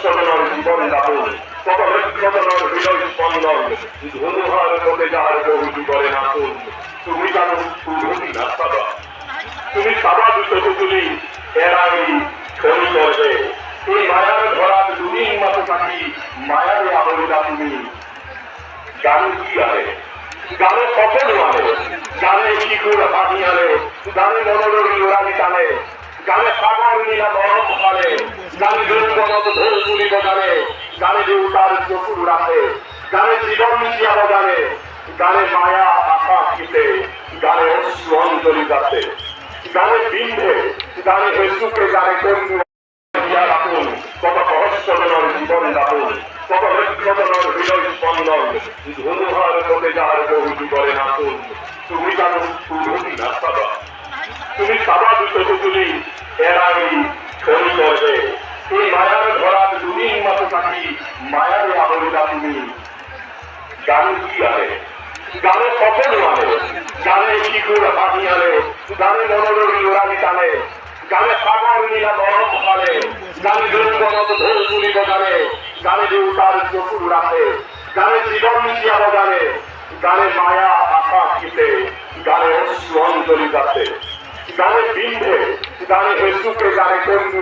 সহস্রজনের জীবন যাপন, কত লক্ষজনের হৃদয় স্পন্দন, ধনুহার লোকে যাহার বহু করে নাচন। তুমি জানো তুমি না সাদা, তুমি সাদা দুটো তুমি এরাই খনি করবে। এই মায়ার ধরার দুদিন মাত্র থাকি মায়ারে আবরিতা তুমি। গানে কি আনে, গানে সকল মানে, গানে শিশুর হাতি আনে, গানে মনোরী ওরানি টানে, গানে সাগর নীলা নরম ফলে, গানে যৌবনত ঢোল তুলিব গানে, গানে দেউতার চকুর রাখে, গানে জীবন দিয়া গানে, গানে মায়া আকাশ শীতে, গানে অশ্রু অঞ্জলি গাছে, গানে বিন্ধে, গানে হেসুকে, গানে কন্যা রাখুন, কত সহস্রজনের জীবন যাপন, কত লক্ষজনের হৃদয় স্পন্দন, ধনুহার লোকে যাহার বহু করে নাচন। তুমি জানো তুমি না সাদা, তুমি সাদা দুটো তুমি এরাই খনি করবে। এই মায়ার ধরার দুদিন মাত্র থাকি মায়ারে আবরিতা তুমি। গানে কি আনে, গানে সকল মানে, গানে শিশুর হাতি আনে, গানে মনোরী ওরানি টানে, গানে সাগর নীলা নরম ফলে, গানে যৌবনত ঢোল তুলিব গানে, গানে দেউতার চকুর রাখে, গানে জীবন দিয়া গানে, গানে মায়া আকাশ শীতে, গানে অশ্রু অঞ্জলি গাছে, গানে বিন্ধে, গানে হেসুকে, গানে কন্যা